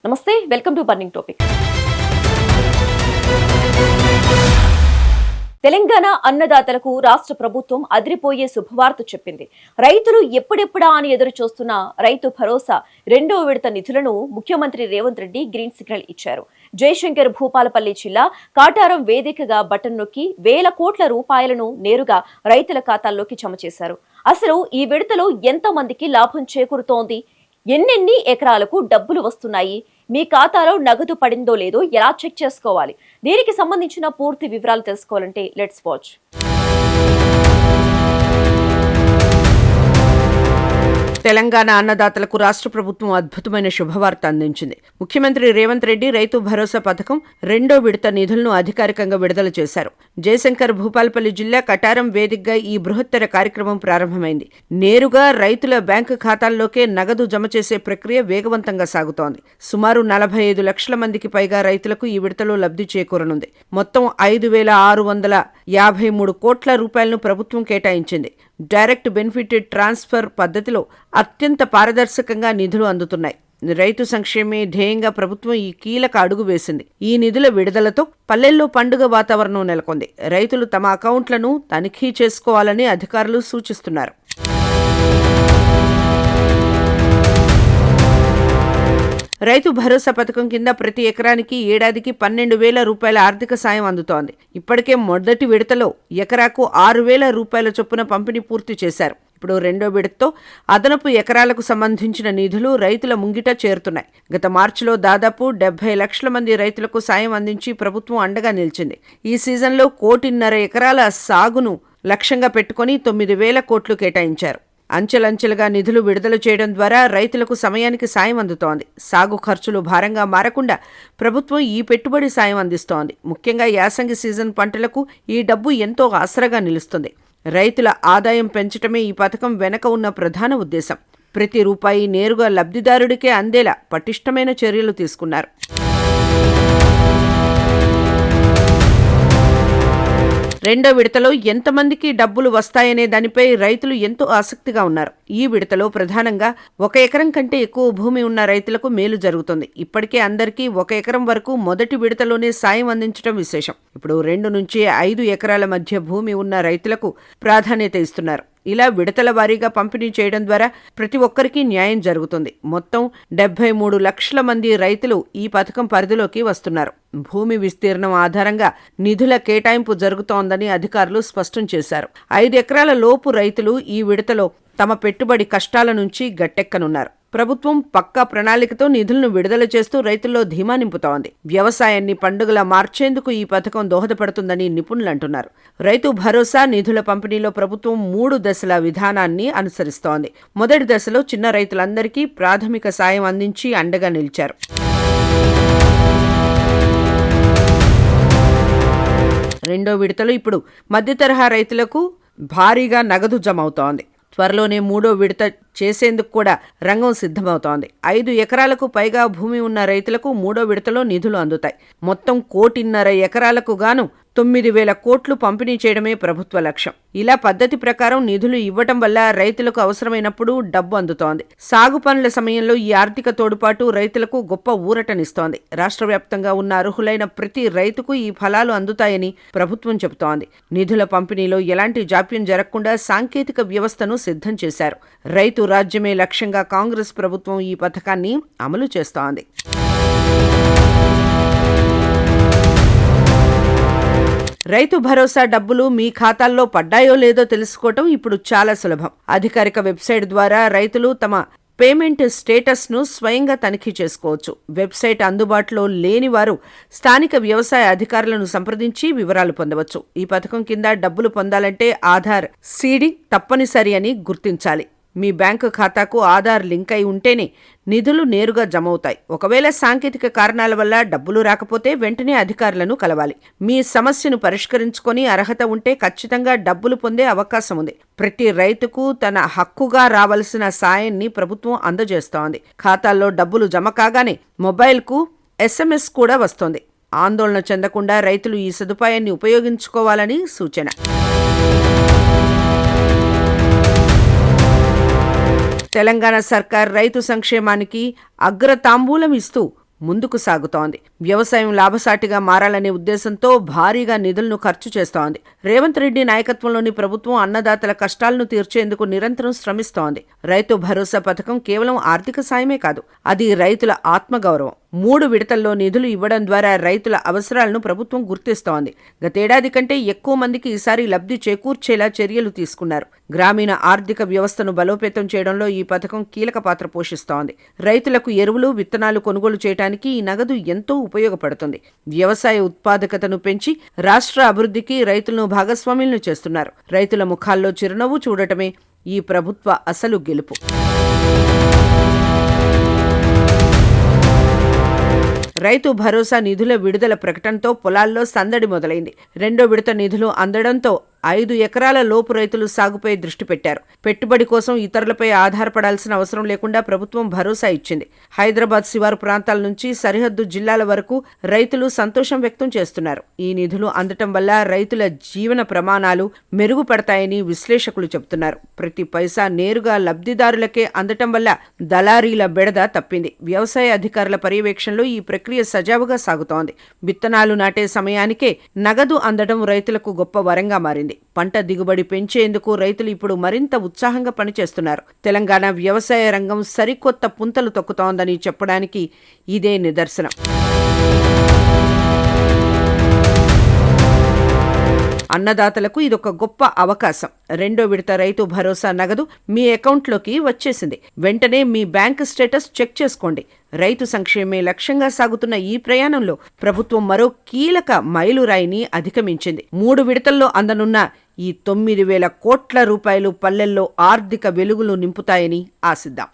నమస్తే, welcome to burning topic. Telangana అన్నదాతలకు రాష్ట్ర ప్రభుత్వం అదిరిపోయే శుభవార్త చెప్పింది. రైతులు ఎప్పుడెప్పుడా అని ఎదురు చూస్తున్న రైతు భరోసా రెండో విడత నిధులను ముఖ్యమంత్రి రేవంత్ రెడ్డి గ్రీన్ సిగ్నల్ ఇచ్చారు. జయశంకర్ భూపాలపల్లి జిల్లా కాటారం వేదికగా బటన్ నొక్కి వేల కోట్ల రూపాయలను నేరుగా రైతుల ఖాతాల్లోకి జమ చేశారు. అసలు ఈ విడతలో ఎంత మందికి లాభం చేకూరుతోంది, ఎన్నెన్ని ఎకరాలకు డబ్బులు వస్తున్నాయి, మీ ఖాతాలో నగదు పడిందో లేదో ఎలా చెక్ చేసుకోవాలి, దీనికి సంబంధించిన పూర్తి వివరాలు తెలుసుకోవాలంటే లెట్స్ వాచ్. తెలంగాణ అన్నదాతలకు రాష్ట్ర ప్రభుత్వం అద్భుతమైన శుభవార్త అందించింది. ముఖ్యమంత్రి రేవంత్ రెడ్డి రైతు భరోసా పథకం రెండో విడత నిధులను అధికారికంగా విడుదల చేశారు. జయశంకర్ భూపాలపల్లి జిల్లా కటారం వేదికగా ఈ బృహత్తర కార్యక్రమం ప్రారంభమైంది. నేరుగా రైతుల బ్యాంకు ఖాతాల్లోకే నగదు జమ చేసే ప్రక్రియ వేగవంతంగా సాగుతోంది. సుమారు 45 లక్షల మందికి పైగా రైతులకు ఈ విడతలో లబ్ధి చేకూరనుంది. మొత్తం 5,653 కోట్ల రూపాయలను ప్రభుత్వం కేటాయించింది. డైరెక్ట్ బెనిఫిట్ ట్రాన్స్ఫర్ పద్ధతిలో అత్యంత పారదర్శకంగా నిధులు అందుతున్నాయి. రైతు సంక్షేమే ధ్యేయంగా ప్రభుత్వం ఈ కీలక అడుగు వేసింది. ఈ నిధుల విడుదలతో పల్లెల్లో పండుగ వాతావరణం నెలకొంది. రైతులు తమ అకౌంట్లను తనిఖీ చేసుకోవాలని అధికారులు సూచిస్తున్నారు. రైతు భరోసా పథకం కింద ప్రతి ఎకరానికి ఏడాదికి 12,000 రూపాయల ఆర్థిక సాయం అందుతోంది. ఇప్పటికే మొదటి విడతలో ఎకరాకు 6,000 రూపాయల చొప్పున పంపిణీ పూర్తి చేశారు. ఇప్పుడు రెండో విడతతో అదనపు ఎకరాలకు సంబంధించిన నిధులు రైతుల ముంగిట చేరుతున్నాయి. గత మార్చిలో దాదాపు 70 లక్షల మంది రైతులకు సాయం అందించి ప్రభుత్వం అండగా నిలిచింది. ఈ సీజన్లో 1,500,000 ఎకరాల సాగును లక్ష్యంగా పెట్టుకుని 9,000 కోట్లు కేటాయించారు. అంచెలంచెలుగా నిధులు విడుదల చేయడం ద్వారా రైతులకు సమయానికి సాయం అందుతోంది. సాగు ఖర్చులు భారంగా మారకుండా ప్రభుత్వం ఈ పెట్టుబడి సాయం అందిస్తోంది. ముఖ్యంగా యాసంగి సీజన్ పంటలకు ఈ డబ్బు ఎంతో ఆసరాగా నిలుస్తుంది. రైతుల ఆదాయం పెంచటమే ఈ పథకం వెనక ఉన్న ప్రధాన ఉద్దేశం. ప్రతి రూపాయి నేరుగా లబ్ధిదారుడికే అందేలా పటిష్టమైన చర్యలు తీసుకున్నారు. రెండో విడతలో ఎంతమందికి డబ్బులు వస్తాయనే దానిపై రైతులు ఎంతో ఆసక్తిగా ఉన్నారు. ఈ విడతలో ప్రధానంగా 1 ఎకరం కంటే ఎక్కువ భూమి ఉన్న రైతులకు మేలు జరుగుతుంది. ఇప్పటికే అందరికీ 1 ఎకరం వరకు మొదటి విడతలోనే సాయం అందించడం విశేషం. ఇప్పుడు 2 నుంచి 5 ఎకరాల మధ్య భూమి ఉన్న రైతులకు ప్రాధాన్యత ఇస్తున్నారు. ఇలా విడతల వారీగా పంపిణీ చేయడం ద్వారా ప్రతి ఒక్కరికి న్యాయం జరుగుతుంది. మొత్తం 73 లక్షల మంది రైతులు ఈ పథకం పరిధిలోకి వస్తున్నారు. భూమి విస్తీర్ణం ఆధారంగా నిధుల కేటాయింపు జరుగుతోందని అధికారులు స్పష్టం చేశారు. 5 ఎకరాల లోపు రైతులు ఈ విడతలో తమ పెట్టుబడి కష్టాల నుంచి గట్టెక్కనున్నారు. ప్రభుత్వం పక్కా ప్రణాళికతో నిధులను విడుదల చేస్తూ రైతుల్లో ధీమా నింపుతోంది. వ్యవసాయాన్ని పండుగలా మార్చేందుకు ఈ పథకం దోహదపడుతుందని నిపుణులు అంటున్నారు. రైతు భరోసా నిధుల పంపిణీలో ప్రభుత్వం 3 దశల విధానాన్ని అనుసరిస్తోంది. మొదటి దశలో చిన్న రైతులందరికీ ప్రాథమిక సాయం అందించి అండగా నిలిచారు. రెండో విడతలో ఇప్పుడు మధ్య తరహా రైతులకు భారీగా నగదు జమ అవుతోంది. త్వరలోనే మూడో విడత చేసేందుకు కూడా రంగం సిద్ధమవుతోంది. 5 ఎకరాలకు పైగా భూమి ఉన్న రైతులకు మూడో విడతలో నిధులు అందుతాయి. మొత్తం 1,500,000 ఎకరాలకు గాను 9,000 కోట్లు పంపిణీ చేయడమే ప్రభుత్వ లక్ష్యం. ఇలా పద్ధతి ప్రకారం నిధులు ఇవ్వటం వల్ల రైతులకు అవసరమైనప్పుడు డబ్బు అందుతోంది. సాగు పనుల సమయంలో ఈ ఆర్థిక తోడ్పాటు రైతులకు గొప్ప ఊరటనిస్తోంది. రాష్ట్ర వ్యాప్తంగా ఉన్న అర్హులైన ప్రతి రైతుకు ఈ ఫలాలు అందుతాయని ప్రభుత్వం చెబుతోంది. నిధుల పంపిణీలో ఎలాంటి జాప్యం జరగకుండా సాంకేతిక వ్యవస్థను సిద్ధం చేశారు. రైతు రాజ్యమే లక్ష్యంగా కాంగ్రెస్ ప్రభుత్వం ఈ పథకాన్ని అమలు చేస్తోంది. రైతు భరోసా డబ్బులు మీ ఖాతాల్లో పడ్డాయో లేదో తెలుసుకోవటం ఇప్పుడు చాలా సులభం. అధికారిక వెబ్సైట్ ద్వారా రైతులు తమ పేమెంట్ స్టేటస్ను స్వయంగా తనిఖీ చేసుకోవచ్చు. వెబ్సైట్ అందుబాటులో లేని వారు స్థానిక వ్యవసాయ అధికారులను సంప్రదించి వివరాలు పొందవచ్చు. ఈ పథకం కింద డబ్బులు పొందాలంటే ఆధార్ సీడింగ్ తప్పనిసరి అని గుర్తించాలి. మీ బ్యాంకు ఖాతాకు ఆధార్ లింక్ అయి ఉంటేనే నిధులు నేరుగా జమ అవుతాయి. ఒకవేళ సాంకేతిక కారణాల వల్ల డబ్బులు రాకపోతే వెంటనే అధికారులను కలవాలి. మీ సమస్యను పరిష్కరించుకొని అర్హత ఉంటే ఖచ్చితంగా డబ్బులు పొందే అవకాశం ఉంది. ప్రతి రైతుకు తన హక్కుగా రావాల్సిన సాయాన్ని ప్రభుత్వం అందజేస్తోంది. ఖాతాల్లో డబ్బులు జమ కాగానే మొబైల్కు SMS కూడా వస్తోంది. ఆందోళన చెందకుండా రైతులు ఈ సదుపాయాన్ని ఉపయోగించుకోవాలని సూచన. తెలంగాణ సర్కార్ రైతు సంక్షేమానికి అగ్రతాంబూలం ఇస్తూ ముందుకు సాగుతోంది. వ్యవసాయం లాభసాటిగా మారాలనే ఉద్దేశంతో భారీగా నిధులను ఖర్చు చేస్తోంది. రేవంత్ రెడ్డి నాయకత్వంలోని ప్రభుత్వం అన్నదాతల కష్టాలను తీర్చేందుకు నిరంతరం శ్రమిస్తోంది. రైతు భరోసా పథకం కేవలం ఆర్థిక సాయమే కాదు, అది రైతుల ఆత్మగౌరవం. 3 విడతల్లో నిధులు ఇవ్వడం ద్వారా రైతుల అవసరాలను ప్రభుత్వం గుర్తిస్తోంది. గతేడాది కంటే ఎక్కువ మందికి ఈసారి లబ్ధి చేకూర్చేలా చర్యలు తీసుకున్నారు. గ్రామీణ ఆర్థిక వ్యవస్థను బలోపేతం చేయడంలో ఈ పథకం కీలక పాత్ర పోషిస్తోంది. రైతులకు ఎరువులు, విత్తనాలు కొనుగోలు చేయడానికి ఈ నగదు ఎంతో ఉపయోగపడుతుంది. వ్యవసాయ ఉత్పాదకతను పెంచి రాష్ట్ర అభివృద్ధికి రైతులను భాగస్వాములను చేస్తున్నారు. రైతుల ముఖాల్లో చిరునవ్వు చూడటమే ఈ ప్రభుత్వ అసలు గెలుపు. రైతు భరోసా నిధుల విడుదల ప్రకటనతో పొలాల్లో సందడి మొదలైంది. 2వ విడత నిధులు అందడంతో 5 ఎకరాల లోపు రైతులు సాగుపై దృష్టి పెట్టారు. పెట్టుబడి కోసం ఇతరులపై ఆధారపడాల్సిన అవసరం లేకుండా ప్రభుత్వం భరోసా ఇచ్చింది. హైదరాబాద్ శివారు ప్రాంతాల నుంచి సరిహద్దు జిల్లాల వరకు రైతులు సంతోషం వ్యక్తం చేస్తున్నారు. ఈ నిధులు అందటం వల్ల రైతుల జీవన ప్రమాణాలు మెరుగుపడతాయని విశ్లేషకులు చెబుతున్నారు. ప్రతి పైసా నేరుగా లబ్ధిదారులకే అందటం వల్ల దళారీల బెడద తప్పింది. వ్యవసాయ అధికారుల పర్యవేక్షణలో ఈ ప్రక్రియ సజావుగా సాగుతోంది. విత్తనాలు నాటే సమయానికే నగదు అందడం రైతులకు గొప్ప వరంగా మారింది. పంట దిగుబడి పెంచేందుకు రైతులు ఇప్పుడు మరింత ఉత్సాహంగా పనిచేస్తున్నారు. తెలంగాణ వ్యవసాయ రంగం సరికొత్త పుంతలు తొక్కుతోందని చెప్పడానికి ఇదే నిదర్శనం. అన్నదాతలకు ఇదొక గొప్ప అవకాశం. 2వ విడత రైతు భరోసా నగదు మీ అకౌంట్లోకి వచ్చేసింది. వెంటనే మీ బ్యాంక్ స్టేటస్ చెక్ చేసుకోండి. రైతు సంక్షేమే లక్ష్యంగా సాగుతున్న ఈ ప్రయాణంలో ప్రభుత్వం మరో కీలక మైలురాయిని అధిగమించింది. 3 విడతల్లో అందనున్న ఈ 9,000 కోట్ల రూపాయలు పల్లెల్లో ఆర్థిక వెలుగులు నింపుతాయని ఆశిద్దాం.